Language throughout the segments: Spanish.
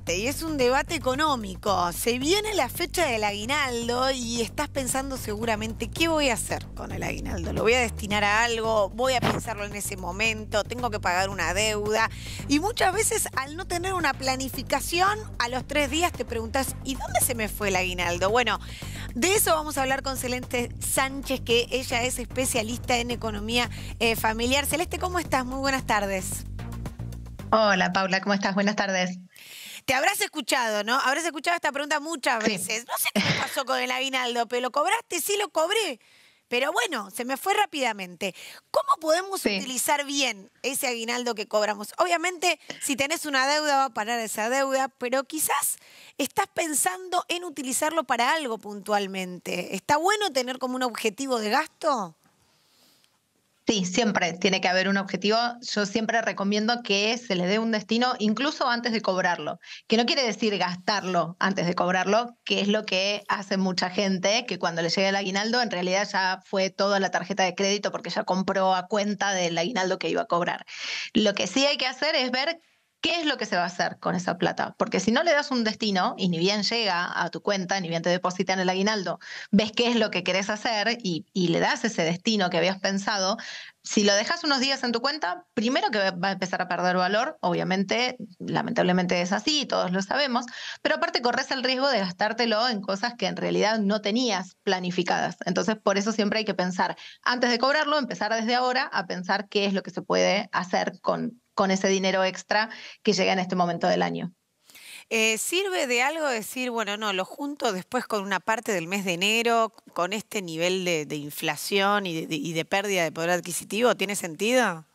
debate, y es un debate económico. Se viene la fecha del aguinaldo y estás pensando seguramente, ¿qué voy a hacer con el aguinaldo? ¿Lo voy a destinar a algo? ¿Voy a pensarlo en ese momento? ¿Tengo que pagar una deuda? Y muchas veces, al no tener una planificación, a los 3 días te preguntas, ¿y dónde se me fue el aguinaldo? Bueno, de eso vamos a hablar con Celeste Sánchez, que ella es especialista en economía familiar. Celeste, ¿cómo estás? Muy buenas tardes. Hola Paula, ¿cómo estás? Buenas tardes. Te habrás escuchado, ¿no? Habrás escuchado esta pregunta muchas Sí, veces. No sé qué me pasó con el aguinaldo, pero ¿lo cobraste? Sí, lo cobré. Pero bueno, se me fue rápidamente. ¿Cómo podemos sí. utilizar bien ese aguinaldo que cobramos? Obviamente, si tenés una deuda, va a parar esa deuda, pero quizás estás pensando en utilizarlo para algo puntualmente. ¿Está bueno tener como un objetivo de gasto? Sí, siempre tiene que haber un objetivo. Yo siempre recomiendo que se le dé un destino incluso antes de cobrarlo, que no quiere decir gastarlo antes de cobrarlo, que es lo que hace mucha gente, que cuando le llega el aguinaldo en realidad ya fue toda la tarjeta de crédito porque ya compró a cuenta del aguinaldo que iba a cobrar. Lo que sí hay que hacer es ver qué es lo que se va a hacer con esa plata, porque si no le das un destino y ni bien llega a tu cuenta, ni bien te depositan el aguinaldo, ves qué es lo que querés hacer y le das ese destino que habías pensado. Si lo dejas unos días en tu cuenta, primero que va a empezar a perder valor, obviamente, lamentablemente es así, todos lo sabemos, pero aparte corres el riesgo de gastártelo en cosas que en realidad no tenías planificadas. Entonces, por eso siempre hay que pensar, antes de cobrarlo, empezar desde ahora a pensar qué es lo que se puede hacer con ese dinero extra que llega en este momento del año. ¿Sirve de algo decir, bueno, no, lo junto después con una parte del mes de enero, con este nivel de inflación y de pérdida de poder adquisitivo? ¿Tiene sentido?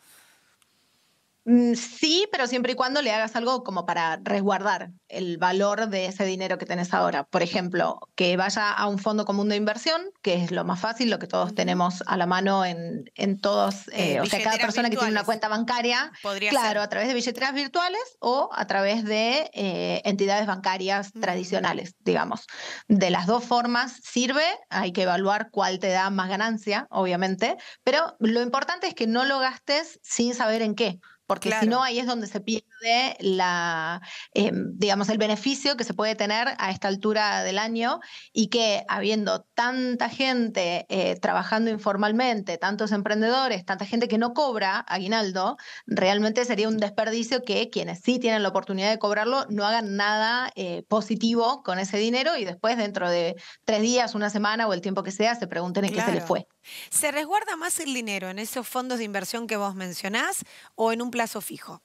Sí, pero siempre y cuando le hagas algo como para resguardar el valor de ese dinero que tenés ahora. Por ejemplo, que vaya a un fondo común de inversión, que es lo más fácil, lo que todos Ujú. tenemos a la mano en todos, o sea, cada Billeteras persona que tiene una virtuales, cuenta bancaria, podría claro, ser. a través de billeteras virtuales o a través de entidades bancarias Ujú. tradicionales, digamos. De las dos formas sirve, hay que evaluar cuál te da más ganancia, obviamente, pero lo importante es que no lo gastes sin saber en qué, porque si no, Claro. ahí es donde se pierde digamos, el beneficio que se puede tener a esta altura del año y que habiendo tanta gente trabajando informalmente, tantos emprendedores, tanta gente que no cobra aguinaldo, realmente sería un desperdicio que quienes sí tienen la oportunidad de cobrarlo no hagan nada positivo con ese dinero y después dentro de 3 días, una semana o el tiempo que sea, se pregunten en qué se les Claro. fue. ¿Se resguarda más el dinero en esos fondos de inversión que vos mencionás o en un plazo fijo?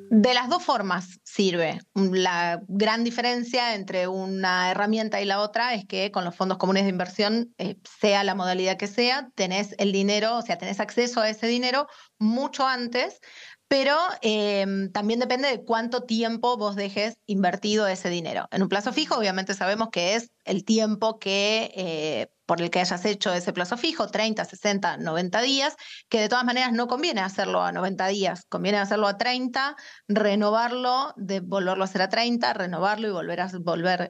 De las dos formas sirve. La gran diferencia entre una herramienta y la otra es que con los fondos comunes de inversión, sea la modalidad que sea, tenés el dinero, o sea, tenés acceso a ese dinero mucho antes, pero también depende de cuánto tiempo vos dejes invertido ese dinero. En un plazo fijo, Mm. obviamente sabemos que es el tiempo por el que hayas hecho ese plazo fijo, 30, 60, 90 días, que de todas maneras no conviene hacerlo a 90 días, conviene hacerlo a 30, renovarlo, volverlo a hacer a 30, renovarlo y volver a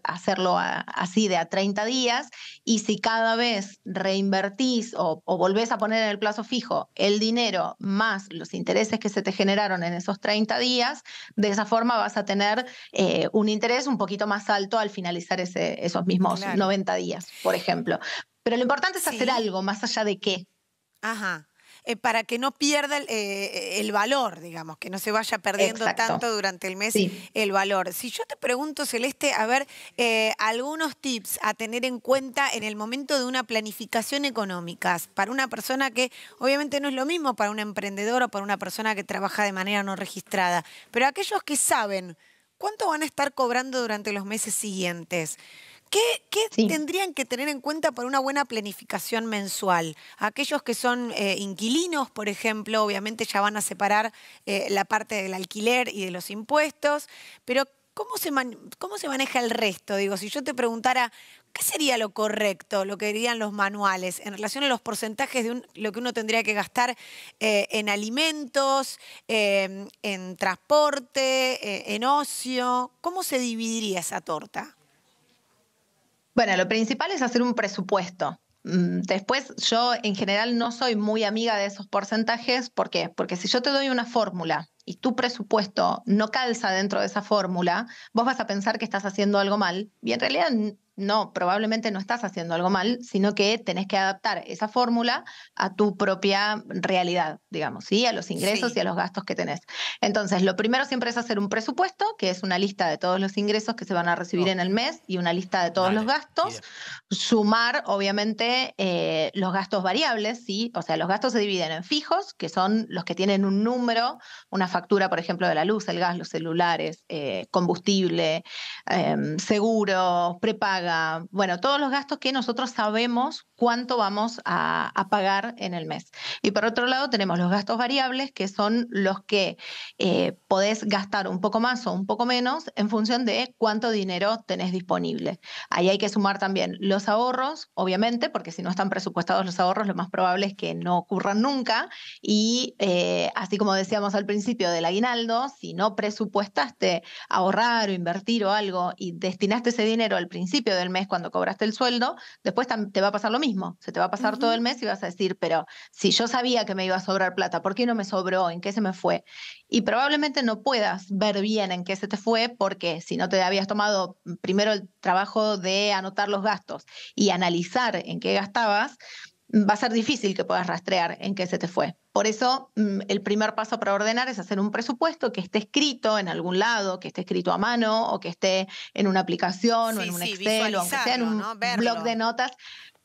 hacerlo así de a 30 días. Y si cada vez reinvertís o volvés a poner en el plazo fijo el dinero más los intereses que se te generaron en esos 30 días, de esa forma vas a tener un interés un poquito más alto al finalizar esos mismos Claro. 90 días, por ejemplo. Pero lo importante es hacer Sí. algo más allá de qué. Ajá. Para que no pierda el valor, digamos, que no se vaya perdiendo Exacto. tanto durante el mes Sí. el valor. Si yo te pregunto, Celeste, a ver, algunos tips a tener en cuenta en el momento de una planificación económica para una persona que obviamente no es lo mismo para un emprendedor o para una persona que trabaja de manera no registrada, pero aquellos que saben cuánto van a estar cobrando durante los meses siguientes. ¿Qué Sí. tendrían que tener en cuenta para una buena planificación mensual? Aquellos que son inquilinos, por ejemplo, obviamente ya van a separar la parte del alquiler y de los impuestos, pero ¿cómo se maneja el resto? Digo, si yo te preguntara, ¿qué sería lo correcto, lo que dirían los manuales, en relación a los porcentajes de lo que uno tendría que gastar en alimentos, en transporte, en ocio? ¿Cómo se dividiría esa torta? Bueno, lo principal es hacer un presupuesto. Después, yo en general no soy muy amiga de esos porcentajes. ¿Por qué? Porque si yo te doy una fórmula y tu presupuesto no calza dentro de esa fórmula, vos vas a pensar que estás haciendo algo mal y en realidad no, probablemente no estás haciendo algo mal, sino que tenés que adaptar esa fórmula a tu propia realidad, digamos, ¿sí? A los ingresos Sí. y a los gastos que tenés. Entonces, lo primero siempre es hacer un presupuesto, que es una lista de todos los ingresos que se van a recibir Oh, en el mes y una lista de todos los dale. Y gastos. Sumar, obviamente, los gastos variables, ¿sí? O sea, los gastos se dividen en fijos, que son los que tienen un número, una factura, por ejemplo, de la luz, el gas, los celulares, combustible, seguros, prepaga, bueno, todos los gastos que nosotros sabemos cuánto vamos a pagar en el mes. Y por otro lado tenemos los gastos variables, que son los que podés gastar un poco más o un poco menos en función de cuánto dinero tenés disponible. Ahí hay que sumar también los ahorros, obviamente, porque si no están presupuestados los ahorros, lo más probable es que no ocurran nunca. Y así como decíamos al principio del aguinaldo, si no presupuestaste ahorrar o invertir o algo y destinaste ese dinero al principio del mes cuando cobraste el sueldo, después te va a pasar lo mismo. Se te va a pasar todo el Ujú. mes y vas a decir, pero si yo sabía que me iba a sobrar plata, ¿por qué no me sobró? ¿En qué se me fue? Y probablemente no puedas ver bien en qué se te fue porque si no te habías tomado primero el trabajo de anotar los gastos y analizar en qué gastabas, va a ser difícil que puedas rastrear en qué se te fue. Por eso, el primer paso para ordenar es hacer un presupuesto que esté escrito en algún lado, que esté escrito a mano o que esté en una aplicación o en Sí, un sí, Excel o aunque sea en visualizarlo, un ¿no? blog de Verlo. notas.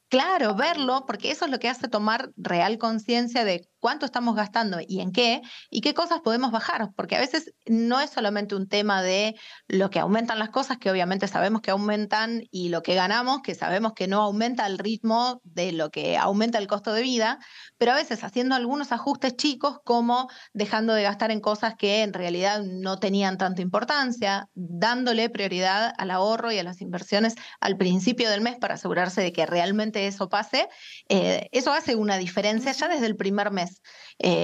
Claro, verlo, porque eso es lo que hace tomar real conciencia de cuánto estamos gastando y qué cosas podemos bajar, porque a veces no es solamente un tema de lo que aumentan las cosas, que obviamente sabemos que aumentan, y lo que ganamos, que sabemos que no aumenta al ritmo de lo que aumenta el costo de vida, pero a veces haciendo algunos ajustes chicos, como dejando de gastar en cosas que en realidad no tenían tanta importancia, dándole prioridad al ahorro y a las inversiones al principio del mes para asegurarse de que realmente eso pase, eso hace una diferencia ya Ujú. desde el primer mes.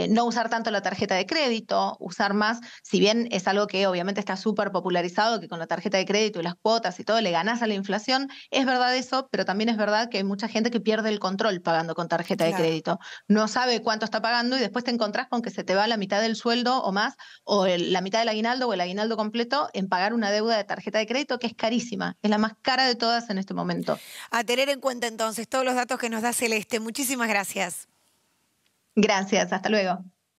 No usar tanto la tarjeta de crédito, usar más, si bien es algo que obviamente está súper popularizado, que con la tarjeta de crédito y las cuotas y todo le ganás a la inflación, es verdad eso, pero también es verdad que hay mucha gente que pierde el control pagando con tarjeta de Claro. crédito. No sabe cuánto está pagando y después te encontrás con que se te va la mitad del sueldo o más, o la mitad del aguinaldo o el aguinaldo completo en pagar una deuda de tarjeta de crédito que es carísima, es la más cara de todas en este momento. A tener en cuenta entonces todos los datos que nos da Celeste. Muchísimas gracias. Gracias, hasta luego.